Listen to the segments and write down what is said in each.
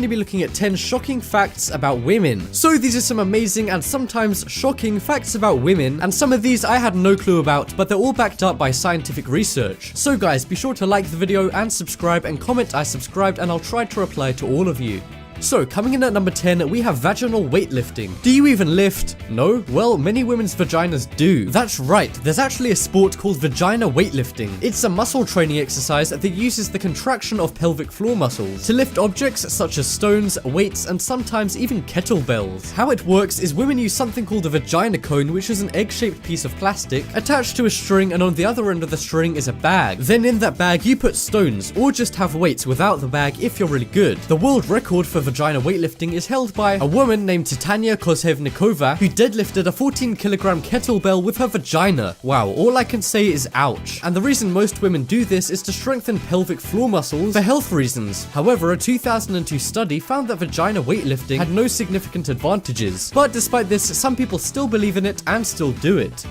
Be looking at 10 shocking facts about women. So these are some amazing and sometimes shocking facts about women, and some of these I had no clue about, but they're all backed up by scientific research. So guys, be sure to like the video and subscribe and comment I subscribed, and I'll try to reply to all of you. So, coming in at number 10, we have vaginal weightlifting. Do you even lift? No? Well, many women's vaginas do. That's right, there's actually a sport called vagina weightlifting. It's a muscle training exercise that uses the contraction of pelvic floor muscles to lift objects such as stones, weights, and sometimes even kettlebells. How it works is women use something called a vagina cone, which is an egg-shaped piece of plastic attached to a string, and on the other end of the string is a bag. Then in that bag you put stones, or just have weights without the bag if you're really good. The world record for vagina weightlifting is held by a woman named Titania Kozhevnikova, who deadlifted a 14-kilogram kettlebell with her vagina. Wow, all I can say is ouch. And the reason most women do this is to strengthen pelvic floor muscles for health reasons. However, a 2002 study found that vagina weightlifting had no significant advantages. But despite this, some people still believe in it and still do it.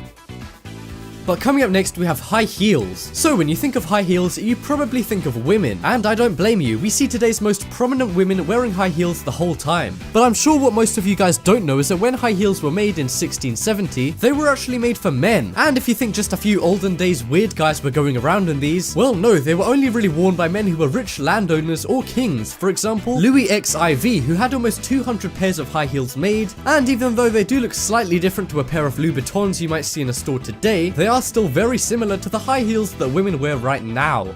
But coming up next, we have high heels. So when you think of high heels, you probably think of women. And I don't blame you, we see today's most prominent women wearing high heels the whole time. But I'm sure what most of you guys don't know is that when high heels were made in 1670, they were actually made for men. And if you think just a few olden days weird guys were going around in these, well no, they were only really worn by men who were rich landowners or kings. For example, Louis XIV, who had almost 200 pairs of high heels made, and even though they do look slightly different to a pair of Louboutins you might see in a store today, they are still very similar to the high heels that women wear right now.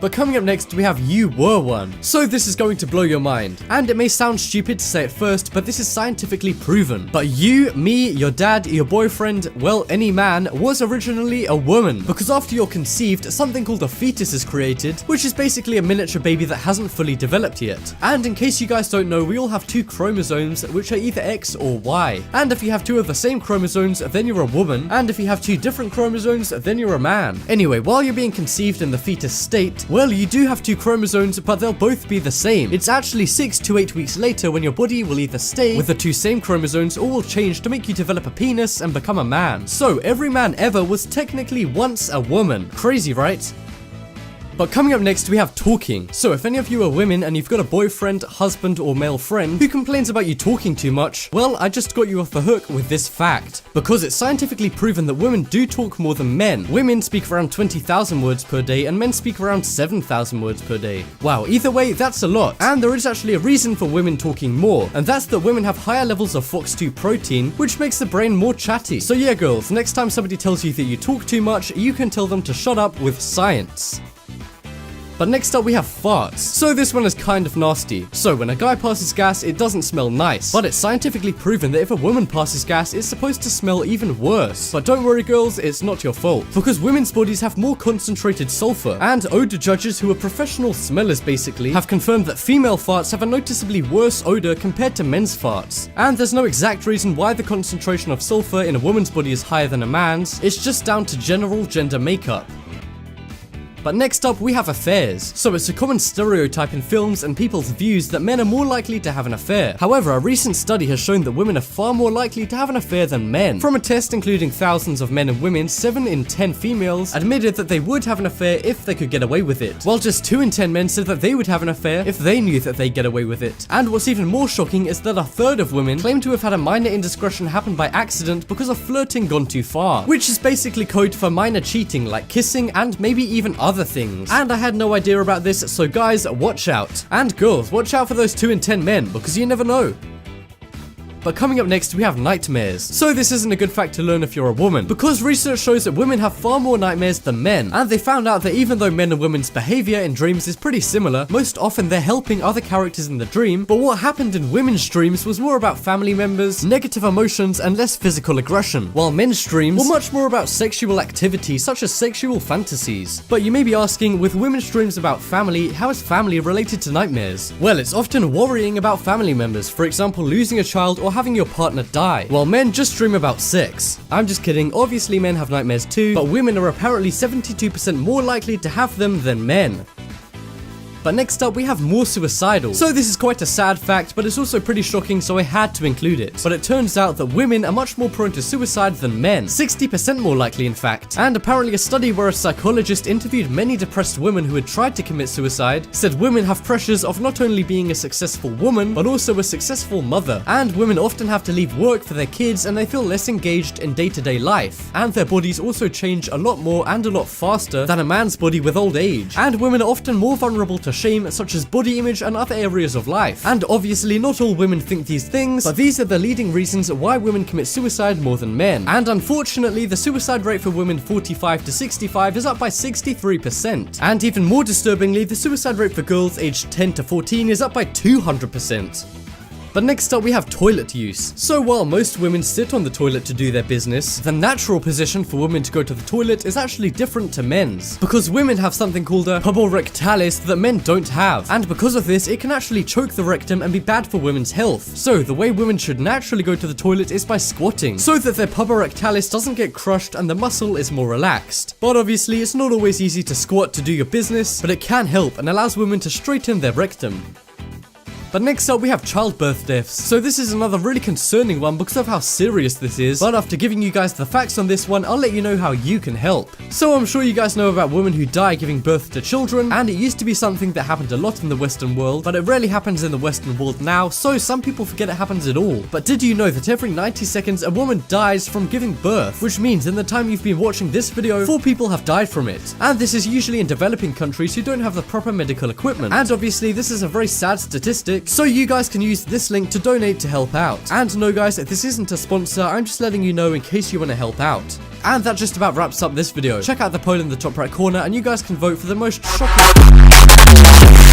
But coming up next, we have You Were One. So this is going to blow your mind. And it may sound stupid to say at first, but this is scientifically proven. But you, me, your dad, your boyfriend, well, any man, was originally a woman. Because after you're conceived, something called a fetus is created, which is basically a miniature baby that hasn't fully developed yet. And in case you guys don't know, we all have 2 chromosomes, which are either X or Y. And if you have 2 of the same chromosomes, then you're a woman. And if you have 2 different chromosomes, then you're a man. Anyway, while you're being conceived in the fetus state, well, you do have 2 chromosomes, but they'll both be the same. It's actually 6 to 8 weeks later when your body will either stay with the 2 same chromosomes or will change to make you develop a penis and become a man. So every man ever was technically once a woman. Crazy, right? But coming up next, we have talking. So if any of you are women and you've got a boyfriend, husband, or male friend who complains about you talking too much, well, I just got you off the hook with this fact. Because it's scientifically proven that women do talk more than men. Women speak around 20,000 words per day and men speak around 7,000 words per day. Wow, either way, that's a lot. And there is actually a reason for women talking more, and that's that women have higher levels of FOX2 protein, which makes the brain more chatty. So yeah, girls, next time somebody tells you that you talk too much, you can tell them to shut up with science. But next up we have farts. So this one is kind of nasty. So when a guy passes gas, it doesn't smell nice. But it's scientifically proven that if a woman passes gas, it's supposed to smell even worse. But don't worry girls, it's not your fault. Because women's bodies have more concentrated sulfur. And odor judges, who are professional smellers basically, have confirmed that female farts have a noticeably worse odor compared to men's farts. And there's no exact reason why the concentration of sulfur in a woman's body is higher than a man's. It's just down to general gender makeup. But next up we have affairs. So it's a common stereotype in films and people's views that men are more likely to have an affair. However, a recent study has shown that women are far more likely to have an affair than men. From a test including thousands of men and women, 7 in 10 females admitted that they would have an affair if they could get away with it, while just 2 in 10 men said that they would have an affair if they knew that they'd get away with it. And what's even more shocking is that a third of women claim to have had a minor indiscretion happen by accident because of flirting gone too far, which is basically code for minor cheating like kissing and maybe even other things. And I had no idea about this, so guys, watch out. And girls, watch out for those 2 in 10 men, because you never know. But coming up next, we have nightmares. So this isn't a good fact to learn if you're a woman, because research shows that women have far more nightmares than men, and they found out that even though men and women's behavior in dreams is pretty similar, most often they're helping other characters in the dream, but what happened in women's dreams was more about family members, negative emotions, and less physical aggression, while men's dreams were much more about sexual activity, such as sexual fantasies. But you may be asking, with women's dreams about family, how is family related to nightmares? Well, it's often worrying about family members, for example, losing a child or having your partner die, while men just dream about sex. I'm just kidding, obviously men have nightmares too, but women are apparently 72% more likely to have them than men. But next up we have more suicidal. So this is quite a sad fact, but it's also pretty shocking, so I had to include it. But it turns out that women are much more prone to suicide than men, 60% more likely in fact. And apparently a study where a psychologist interviewed many depressed women who had tried to commit suicide said women have pressures of not only being a successful woman, but also a successful mother. And women often have to leave work for their kids and they feel less engaged in day-to-day life. And their bodies also change a lot more and a lot faster than a man's body with old age. And women are often more vulnerable to shame, such as body image and other areas of life. And obviously not all women think these things, but these are the leading reasons why women commit suicide more than men. And unfortunately, the suicide rate for women 45 to 65 is up by 63%. And even more disturbingly, the suicide rate for girls aged 10 to 14 is up by 200%. But next up we have toilet use. So while most women sit on the toilet to do their business, the natural position for women to go to the toilet is actually different to men's. Because women have something called a puborectalis that men don't have. And because of this, it can actually choke the rectum and be bad for women's health. So the way women should naturally go to the toilet is by squatting, so that their puborectalis doesn't get crushed and the muscle is more relaxed. But obviously it's not always easy to squat to do your business, but it can help and allows women to straighten their rectum. But next up we have childbirth deaths. So this is another really concerning one because of how serious this is, but after giving you guys the facts on this one, I'll let you know how you can help. So I'm sure you guys know about women who die giving birth to children, and it used to be something that happened a lot in the Western world, but it rarely happens in the Western world now, so some people forget it happens at all. But did you know that every 90 seconds a woman dies from giving birth? Which means in the time you've been watching this video, 4 people have died from it. And this is usually in developing countries who don't have the proper medical equipment. And obviously this is a very sad statistic, so you guys can use this link to donate to help out. And no guys, this isn't a sponsor, I'm just letting you know in case you want to help out. And that just about wraps up this video. Check out the poll in the top right corner and you guys can vote for the most shocking